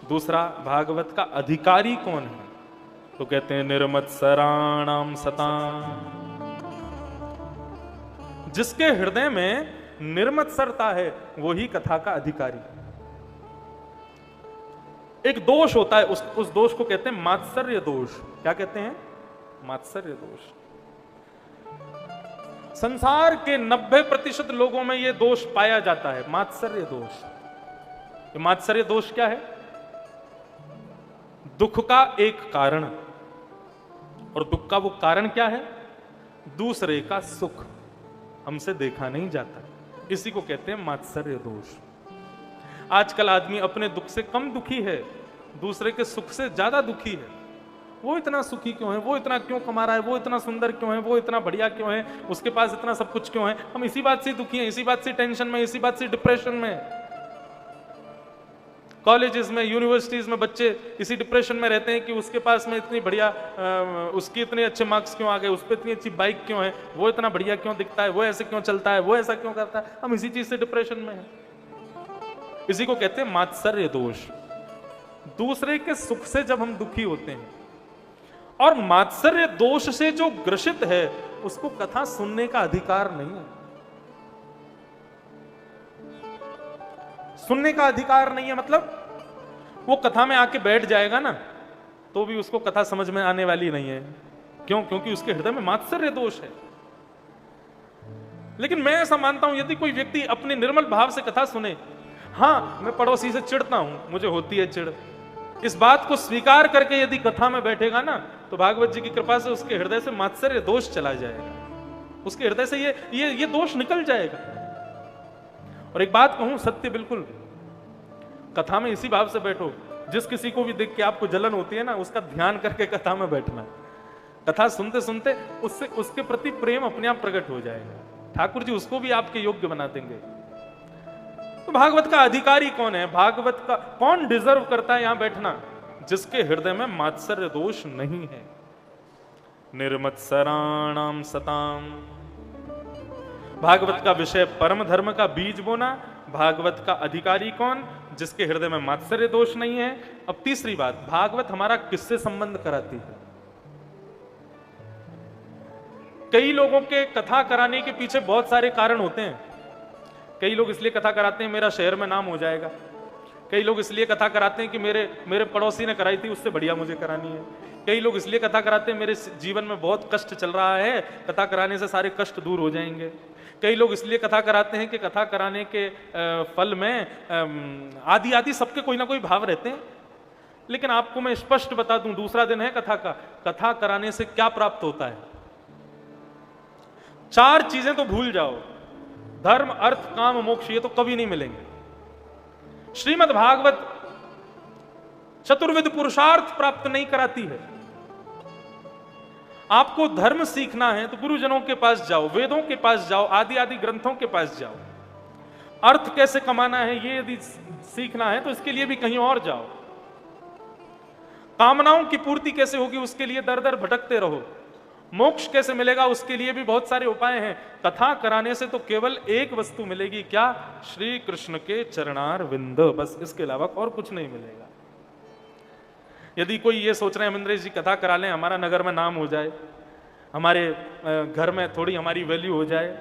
दूसरा, भागवत का अधिकारी कौन है? तो कहते हैं निर्मत्सराणाम सताम। जिसके हृदय में निर्मत्सरता है वही कथा का अधिकारी। एक दोष होता है, उस दोष को कहते हैं मात्सर्य दोष। क्या कहते हैं? मात्सर्य दोष। संसार के 90% लोगों में यह दोष पाया जाता है, मात्सर्य दोष। ये मात्सर्य दोष क्या है? दुख का एक कारण, और दुख का वो कारण क्या है? दूसरे का सुख हमसे देखा नहीं जाता, इसी को कहते हैं मात्सर्य दोष। आजकल आदमी अपने दुख से कम दुखी है, दूसरे के सुख से ज्यादा दुखी है। वो इतना सुखी क्यों है, वो इतना क्यों कमा रहा है, वो इतना सुंदर क्यों है, वो इतना बढ़िया क्यों है, उसके पास इतना सब कुछ क्यों है। हम इसी बात से दुखी हैं, इसी बात से टेंशन में, इसी बात से डिप्रेशन में। कॉलेजेस में, यूनिवर्सिटीज में बच्चे इसी डिप्रेशन में रहते हैं कि उसके पास में इतनी बढ़िया, उसके इतने अच्छे मार्क्स क्यों आ गए, उस पर इतनी अच्छी बाइक क्यों है, वो इतना बढ़िया क्यों दिखता है, वो ऐसे क्यों चलता है, वो ऐसा क्यों करता है। हम इसी चीज से डिप्रेशन में हैं। इसी को कहते हैं मात्सर्य दोष। दूसरे के सुख से जब हम दुखी होते हैं, और मात्सर्य दोष से जो ग्रसित है उसको कथा सुनने का अधिकार नहीं है। सुनने का अधिकार नहीं है मतलब वो कथा में आके बैठ जाएगा ना, तो भी उसको कथा समझ में आने वाली नहीं है। क्यों? क्योंकि उसके हृदय में मात्सर्य दोष है। लेकिन मैं ऐसा मानता हूं, यदि कोई व्यक्ति अपने निर्मल भाव से कथा सुने, हाँ मैं पड़ोसी से चिढ़ता हूं, मुझे होती है चिढ़, इस बात को स्वीकार करके यदि कथा में बैठेगा ना, तो भागवत जी की कृपा से उसके हृदय से मात्सर्य दोष चला जाएगा, उसके हृदय से ये दोष निकल जाएगा। और एक बात कहूं, सत्य बिल्कुल, कथा में इसी भाव से बैठो, जिस किसी को भी देख के आपको जलन होती है ना, उसका ध्यान करके कथा में बैठना। कथा सुनते सुनते उससे उसके प्रति प्रेम अपने आप प्रकट हो जाएगा। ठाकुर जी उसको भी आपके योग्य बना देंगे। तो भागवत का अधिकारी कौन है? भागवत का कौन डिजर्व करता है यहां बैठना? जिसके हृदय में मात्सर्य दोष नहीं है। निर्मत्सराणाम सताम। भागवत का विषय परम धर्म का बीज बोना। भागवत का अधिकारी कौन? जिसके हृदय में मात्सर्य दोष नहीं है। अब तीसरी बात, भागवत हमारा किससे संबंध कराती है? कई लोगों के कथा कराने के पीछे बहुत सारे कारण होते हैं। कई लोग इसलिए कथा कराते हैं मेरा शहर में नाम हो जाएगा। कई लोग इसलिए कथा कराते हैं कि मेरे पड़ोसी ने कराई थी, उससे बढ़िया मुझे करानी है। कई लोग इसलिए कथा कराते हैं मेरे जीवन में बहुत कष्ट चल रहा है, कथा कराने से सारे कष्ट दूर हो जाएंगे। कई लोग इसलिए कथा कराते हैं कि कथा कराने के फल में आदि आदि सबके कोई ना कोई भाव रहते हैं। लेकिन आपको मैं स्पष्ट बता दूं, दूसरा दिन है कथा का, कथा कराने से क्या प्राप्त होता है? 4 चीजें तो भूल जाओ, धर्म अर्थ काम मोक्ष, ये तो कभी नहीं मिलेंगे। श्रीमद् भागवत चतुर्विध पुरुषार्थ प्राप्त नहीं कराती है। आपको धर्म सीखना है तो गुरुजनों के पास जाओ, वेदों के पास जाओ, आदि आदि ग्रंथों के पास जाओ। अर्थ कैसे कमाना है ये यदि सीखना है तो इसके लिए भी कहीं और जाओ। कामनाओं की पूर्ति कैसे होगी उसके लिए दर दर भटकते रहो। मोक्ष कैसे मिलेगा उसके लिए भी बहुत सारे उपाय हैं। कथा कराने से तो केवल एक वस्तु मिलेगी, क्या? श्री कृष्ण के चरणार विंद, बस इसके अलावा और कुछ नहीं मिलेगा। यदि कोई ये सोच रहे हैं अमरेश जी कथा करा लें, हमारा नगर में नाम हो जाए, हमारे घर में थोड़ी हमारी वैल्यू हो जाए,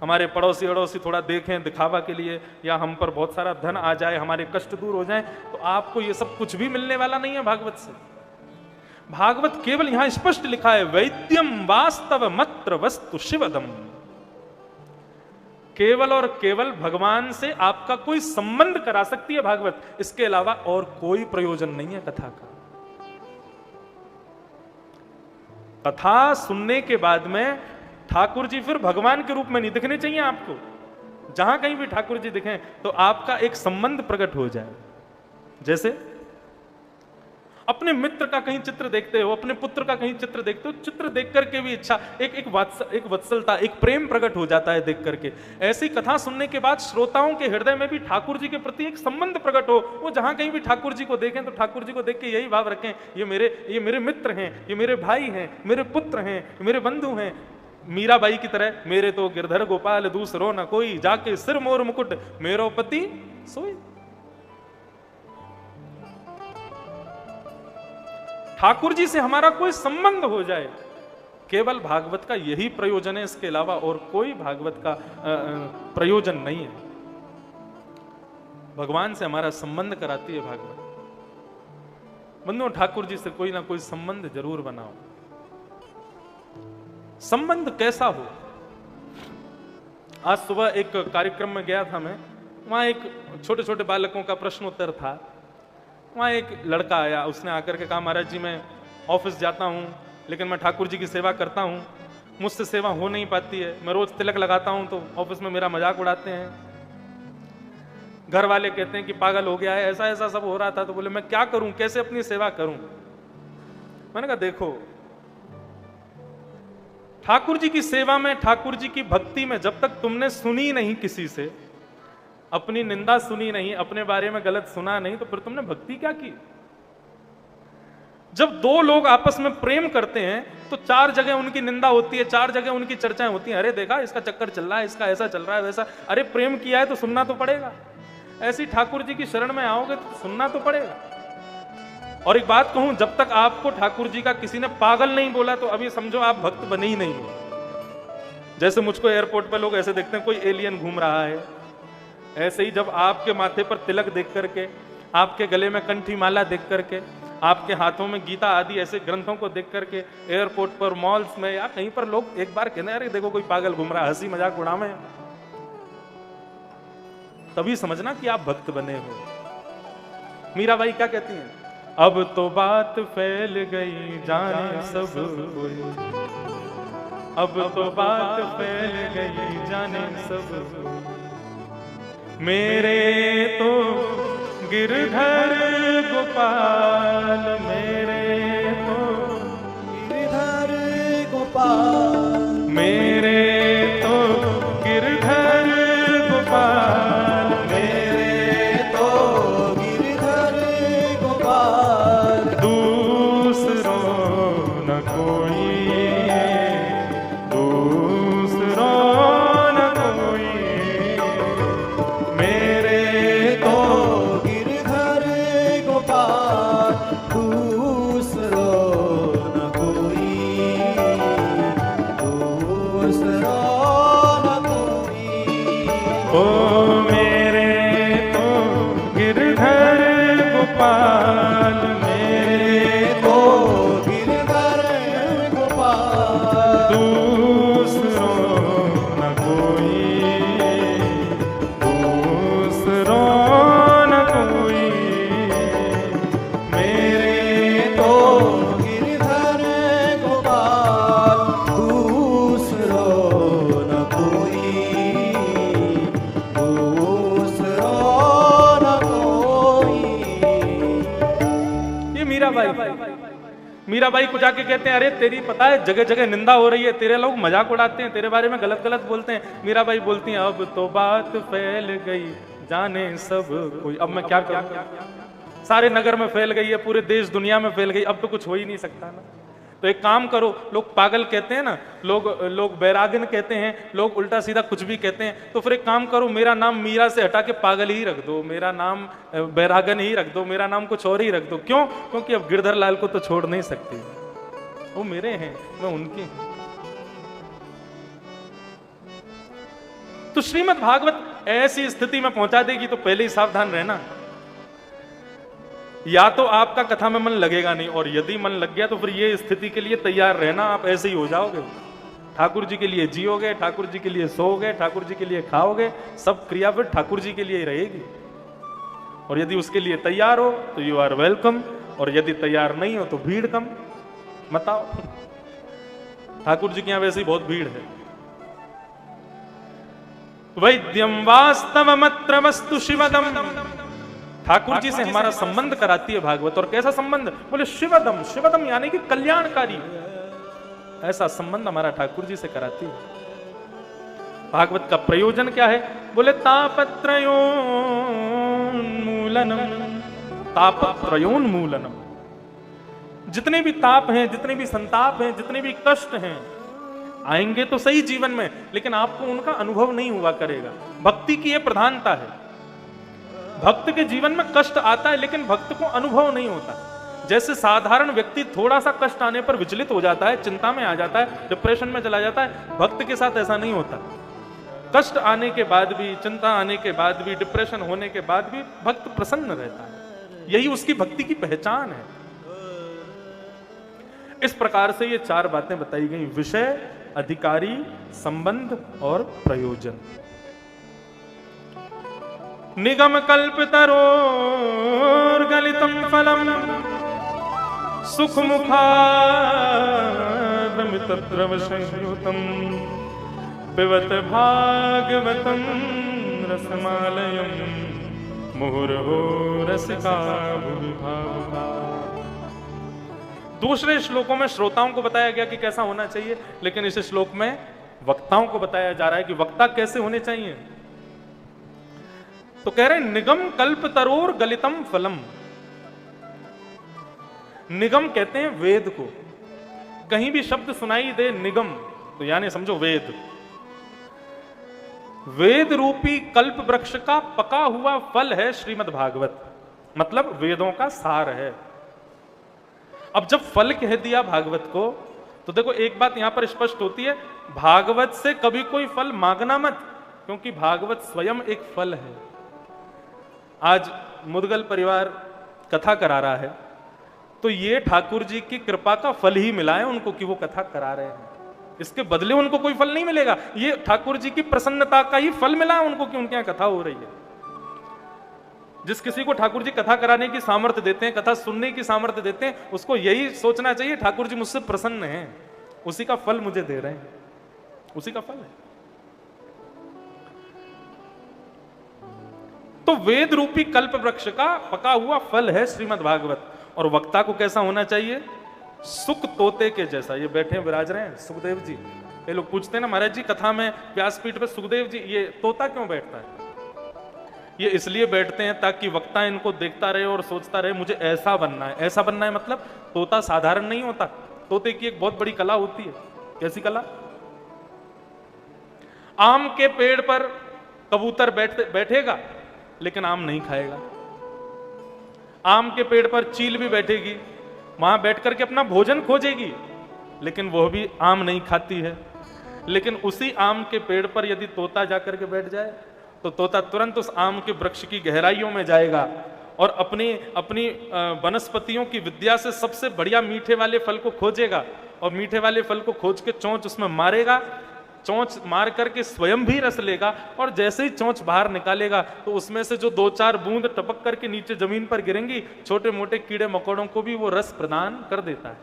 हमारे पड़ोसी अड़ोसी थोड़ा देखें दिखावा के लिए, या हम पर बहुत सारा धन आ जाए, हमारे कष्ट दूर हो जाए, तो आपको ये सब कुछ भी मिलने वाला नहीं है भागवत से। भागवत केवल यहां स्पष्ट लिखा है, वैद्यम वास्तव मत्र वस्तु शिवदम। केवल और केवल भगवान से आपका कोई संबंध करा सकती है भागवत, इसके अलावा और कोई प्रयोजन नहीं है कथा का। कथा सुनने के बाद में ठाकुर जी फिर भगवान के रूप में नहीं दिखने चाहिए आपको। जहां कहीं भी ठाकुर जी दिखें तो आपका एक संबंध प्रकट हो जाए। जैसे अपने मित्र का कहीं चित्र देखते हो, अपने पुत्र का कहीं चित्र देखते हो, चित्र देख करके भी इच्छा, एक वत्सलता, एक प्रेम प्रकट हो जाता है देख करके। ऐसी कथा सुनने के बाद श्रोताओं के हृदय में भी ठाकुर जी के प्रति एक संबंध प्रकट हो। वो जहां कहीं भी ठाकुर जी को देखें तो ठाकुर जी को देख के यही भाव रखें, ये मेरे मित्र हैं, ये मेरे भाई हैं, मेरे पुत्र हैं, मेरे बंधु हैं। मीराबाई की तरह, मेरे तो गिरधर गोपाल दूसरो न कोई, जाके सिर मोर मुकुट मेरो पति सोई। ठाकुर जी से हमारा कोई संबंध हो जाए, केवल भागवत का यही प्रयोजन है, इसके अलावा और कोई भागवत का प्रयोजन नहीं है। भगवान से हमारा संबंध कराती है भागवत। बंधुओं, ठाकुर जी से कोई ना कोई संबंध जरूर बनाओ। संबंध कैसा हो? आज सुबह एक कार्यक्रम में गया था मैं, वहां एक छोटे छोटे बालकों का प्रश्नोत्तर था। वहाँ एक लड़का आया, उसने आकर के कहा, महाराज जी मैं ऑफिस जाता हूँ लेकिन मैं ठाकुर जी की सेवा करता हूँ, मुझसे सेवा हो नहीं पाती है। मैं रोज तिलक लगाता हूँ तो ऑफिस में मेरा मजाक उड़ाते हैं, घर वाले कहते हैं कि पागल हो गया है, ऐसा ऐसा सब हो रहा था। तो बोले मैं क्या करूं, कैसे अपनी सेवा करूं? मैंने कहा देखो, ठाकुर जी की सेवा में, ठाकुर जी की भक्ति में जब तक तुमने सुनी नहीं किसी से, अपनी निंदा सुनी नहीं, अपने बारे में गलत सुना नहीं, तो फिर तुमने भक्ति क्या की? जब दो लोग आपस में प्रेम करते हैं तो चार जगह उनकी निंदा होती है, चार जगह उनकी चर्चाएं होती हैं। अरे देखा इसका चक्कर चल रहा है, इसका ऐसा चल रहा है, वैसा। अरे प्रेम किया है तो सुनना तो पड़ेगा। ऐसी ठाकुर जी की शरण में आओगे तो सुनना तो पड़ेगा। और एक बात कहूं, जब तक आपको ठाकुर जी का किसी ने पागल नहीं बोला तो अभी समझो आप भक्त बने ही नहीं हो। जैसे मुझको एयरपोर्ट पर लोग ऐसे देखते हैं कोई एलियन घूम रहा है, ऐसे ही जब आपके माथे पर तिलक देख करके, आपके गले में कंठी माला देख करके, आपके हाथों में गीता आदि ऐसे ग्रंथों को देख करके एयरपोर्ट पर, मॉल्स में या कहीं पर लोग एक बार कहने अरे देखो कोई पागल घूम रहा है, हंसी मजाक उड़ावे, तभी समझना कि आप भक्त बने हो। मीराबाई क्या कहती हैं? अब तो बात फैल गई जाने सब कोई, अब तो बात फैल गई जाने सब कोई, मेरे तो गिरधर गोपाल, मेरे तो गिरधर गोपाल, मेरे तो गिरधर गोपाल, मेरे तो गिरधर गोपाल, दूसरो न कोई, दूसरो न कोई, मेरे तो गिरधर गोपाल, दूसरो न कोई, दूसरो न कोई। ओ मेरे तो गिरधर गोपाल, मेरे तो गिरधर गोपाल, दूसरो न कोई, दूसरो न कोई, मेरे तो गिरधर गोपाल, दूसरो न कोई, दूसरो न कोई। ये मीराबाई को जाके कहते हैं अरे तेरी पता है जगह जगह निंदा हो रही है, तेरे लोग मजाक उड़ाते हैं, तेरे बारे में गलत गलत बोलते हैं। मीराबाई बोलती हैं अब तो बात फैल गई जाने सब कोई, अब मैं क्या करूं? सारे नगर में फैल गई है, पूरे देश दुनिया में फैल गई, अब तो कुछ हो ही नहीं सकता ना। तो एक काम करो, लोग पागल कहते हैं ना, लोग बैरागन कहते हैं, लोग उल्टा सीधा कुछ भी कहते हैं, तो फिर एक काम करो, मेरा नाम मीरा से हटा के पागल ही रख दो, मेरा नाम बैरागन ही रख दो, मेरा नाम कुछ और ही रख दो। क्यों? क्योंकि अब गिरधर लाल को तो छोड़ नहीं सकती, वो मेरे हैं, मैं उनकी हूं। तो श्रीमद् भागवत ऐसी स्थिति में पहुंचा देगी, तो पहले ही सावधान रहना, या तो आपका कथा में मन लगेगा नहीं, और यदि मन लग गया तो फिर ये स्थिति के लिए तैयार रहना, आप ऐसे ही हो जाओगे। ठाकुर जी के लिए जियोगे, ठाकुर जी के लिए सोओगे, ठाकुर जी के लिए खाओगे, सब क्रिया फिर ठाकुर जी के लिए ही रहेगी। और यदि उसके लिए तैयार हो तो यू आर वेलकम, और यदि तैयार नहीं हो तो भीड़ कम मत आओ। ठाकुर जी के यहां वैसे ही बहुत भीड़ है। वैद्यम वास्तवमत्र वस्तु शिवदम, ठाकुर जी से हमारा संबंध कराती है भागवत। और कैसा संबंध? बोले शिवदम, शिवदम यानी कि कल्याणकारी, ऐसा संबंध हमारा ठाकुर जी से कराती है। भागवत का प्रयोजन क्या है? बोले तापत्रयोन्मूलनम, तापत्रयोन्मूलनम। जितने भी ताप हैं, जितने भी संताप हैं, जितने भी कष्ट हैं, आएंगे तो सही जीवन में, लेकिन आपको उनका अनुभव नहीं हुआ करेगा। भक्ति की यह प्रधानता है। भक्त के जीवन में कष्ट आता है, लेकिन भक्त को अनुभव नहीं होता। जैसे साधारण व्यक्ति थोड़ा सा कष्ट आने पर विचलित हो जाता है, चिंता में आ जाता है, डिप्रेशन में चला जाता है, भक्त के साथ ऐसा नहीं होता। कष्ट आने के बाद भी, चिंता आने के बाद भी, डिप्रेशन होने के बाद भी भक्त प्रसन्न रहता है। यही उसकी भक्ति की पहचान है। इस प्रकार से ये चार बातें बताई गई: विषय, अधिकारी, संबंध और प्रयोजन। निगम कल्पितरोर्गलितं फलम् सुखमुखाद्रमितद्रवसंयुतं पिबत भागवतं रसमालयं मुहुर्हो रसिका भूरिभावुका। दूसरे श्लोकों में श्रोताओं को बताया गया कि कैसा होना चाहिए, लेकिन इस श्लोक में वक्ताओं को बताया जा रहा है कि वक्ता कैसे होने चाहिए। तो कह रहे निगम कल्पतरोर गलितम फलम। निगम कहते हैं वेद को। कहीं भी शब्द सुनाई दे निगम, तो यानी समझो वेद। वेद रूपी कल्प वृक्ष का पका हुआ फल है श्रीमद् भागवत, मतलब वेदों का सार है। अब जब फल कह दिया भागवत को, तो देखो एक बात यहां पर स्पष्ट होती है, भागवत से कभी कोई फल मांगना मत, क्योंकि भागवत स्वयं एक फल है। आज मुदगल परिवार कथा करा रहा है, तो ये ठाकुर जी की कृपा का फल ही मिला है उनको कि वो कथा करा रहे हैं। इसके बदले उनको कोई फल नहीं मिलेगा, ये ठाकुर जी की प्रसन्नता का ही फल मिला है उनको कि उनके यहां कथा हो रही है। जिस किसी को ठाकुर जी कथा कराने की सामर्थ्य देते हैं, कथा सुनने की सामर्थ्य देते हैं, उसको यही सोचना चाहिए ठाकुर जी मुझसे प्रसन्न हैं, उसी का फल मुझे दे रहे हैं, उसी का फल है। तो वेद रूपी कल्प वृक्ष का पका हुआ फल है श्रीमद् भागवत। और वक्ता को कैसा होना चाहिए? सुख तोते के जैसा। ये बैठे विराज रहे हैं सुखदेव जी। ये लोग पूछते हैं ना, महाराज जी कथा में व्यासपीठ पे सुखदेव जी, ये तोता क्यों बैठता है? ये इसलिए बैठते हैं ताकि वक्ता इनको देखता रहे और सोचता रहे मुझे ऐसा बनना है। ऐसा बनना है मतलब तोता साधारण नहीं होता, तोते की एक बहुत बड़ी कला होती है। कैसी कला? आम के पेड़ पर कबूतर बैठेगा लेकिन आम नहीं खाएगा। आम के पेड़ पर चील भी बैठेगी, वहां बैठ करके अपना भोजन खोजेगी, लेकिन वह भी आम नहीं खाती है। लेकिन उसी आम के पेड़ पर यदि तोता जाकर के बैठ जाए, तो तोता तुरंत उस आम के वृक्ष की गहराइयों में जाएगा और अपनी वनस्पतियों की विद्या से सबसे बढ़िया मीठे वाले फल को खोजेगा, और मीठे वाले फल को खोज के चोंच उसमें मारेगा। चोंच मार करके स्वयं भी रस लेगा, और जैसे ही चोंच बाहर निकालेगा तो उसमें से जो 2-4 बूंद टपक करके नीचे जमीन पर गिरेंगी, छोटे मोटे कीड़े मकोड़ों को भी वो रस प्रदान कर देता है।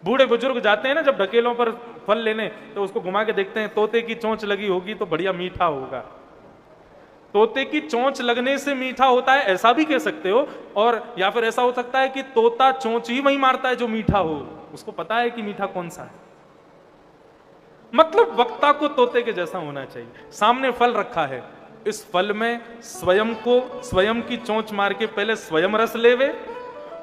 बूढ़े बुजुर्ग जाते हैं ना जब ढकेलों पर फल लेने, तो उसको घुमा के देखते हैं, तोते की चोंच लगी होगी तो बढ़िया मीठा होगा। तोते की चोंच लगने से मीठा होता है, ऐसा भी कह सकते हो। और या फिर ऐसा हो सकता है कि तोता चोंच ही वही मारता है जो मीठा हो, उसको पता है कि मीठा कौन सा है। मतलब वक्ता को तोते के जैसा होना चाहिए। सामने फल रखा है, इस फल में स्वयं की चोंच मार के पहले स्वयं रस लेवे,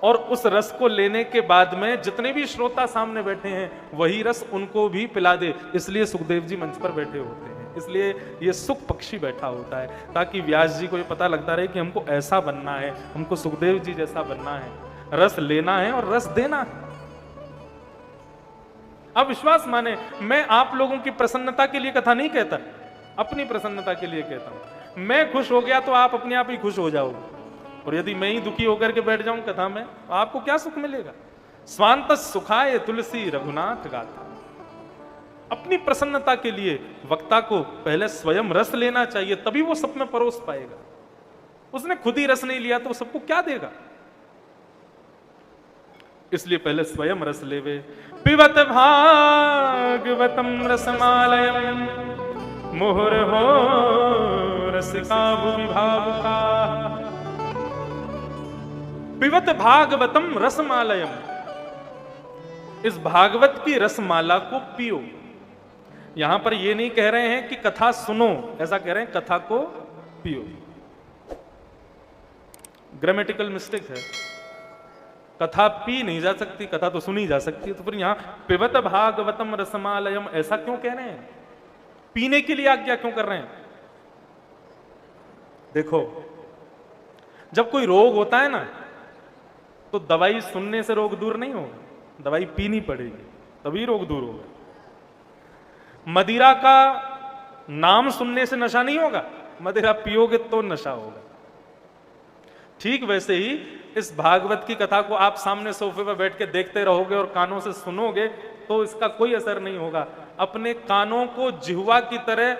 और उस रस को लेने के बाद में जितने भी श्रोता सामने बैठे हैं वही रस उनको भी पिला दे। इसलिए सुखदेव जी मंच पर बैठे होते हैं, इसलिए ये सुख पक्षी बैठा होता है, ताकि व्यास जी को ये पता लगता रहे कि हमको ऐसा बनना है, हमको सुखदेव जी जैसा बनना है, रस लेना है और रस देना है। आप विश्वास माने, मैं आप लोगों की प्रसन्नता के लिए कथा नहीं कहता, अपनी प्रसन्नता के लिए कहता हूं। मैं खुश हो गया तो आप अपने आप ही खुश हो जाओगे, और यदि मैं ही दुखी होकर के बैठ जाऊं कथा में तो आपको क्या सुख मिलेगा। स्वांत सुखाय तुलसी रघुनाथ गाथा। अपनी प्रसन्नता के लिए वक्ता को पहले स्वयं रस लेना चाहिए, तभी वो सब में परोस पाएगा। उसने खुद ही रस नहीं लिया तो सबको क्या देगा। इसलिए पहले स्वयं रस लेवे। पिबत भागवतम रसमालयम मुहुर्हो रसिका भुवि भावुका। पिबत भागवतम रसमालयम, इस भागवत की रसमाला को पियो। यहां पर ये नहीं कह रहे हैं कि कथा सुनो, ऐसा कह रहे हैं कथा को पियो। ग्रामेटिकल मिस्टेक है, कथा पी नहीं जा सकती, कथा तो सुनी जा सकती है। तो फिर यहां पिबत भागवतम रसमालयम ऐसा क्यों कह रहे हैं, पीने के लिए आज्ञा क्यों कर रहे हैं। देखो, जब कोई रोग होता है ना तो दवाई सुनने से रोग दूर नहीं होगा, दवाई पीनी पड़ेगी तभी रोग दूर होगा। मदिरा का नाम सुनने से नशा नहीं होगा, मदिरा पियोगे तो नशा होगा। ठीक वैसे ही इस भागवत की कथा को आप सामने सोफे पर बैठ के देखते रहोगे और कानों से सुनोगे तो इसका कोई असर नहीं होगा। अपने कानों को जिह्वा की तरह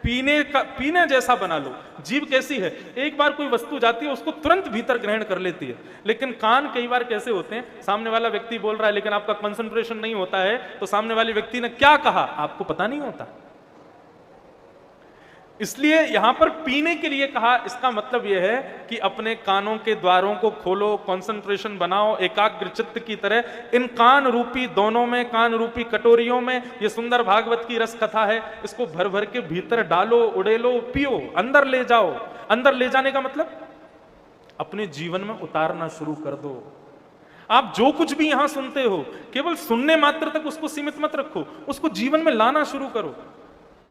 पीने जैसा बना लो। जीभ कैसी है, एक बार कोई वस्तु जाती है उसको तुरंत भीतर ग्रहण कर लेती है, लेकिन कान कई बार कैसे होते हैं, सामने वाला व्यक्ति बोल रहा है लेकिन आपका कंसंट्रेशन नहीं होता है तो सामने वाले व्यक्ति ने क्या कहा आपको पता नहीं होता। इसलिए यहां पर पीने के लिए कहा, इसका मतलब यह है कि अपने कानों के द्वारों को खोलो, कंसंट्रेशन बनाओ एकाग्र चित्त की तरह। इन कान रूपी दोनों में, कान रूपी कटोरियों में ये सुंदर भागवत की रस कथा है, इसको भर भर के भीतर डालो, उड़ेलो, पियो, अंदर ले जाओ। अंदर ले जाने का मतलब अपने जीवन में उतारना शुरू कर दो। आप जो कुछ भी यहां सुनते हो केवल सुनने मात्र तक उसको सीमित मत रखो, उसको जीवन में लाना शुरू करो।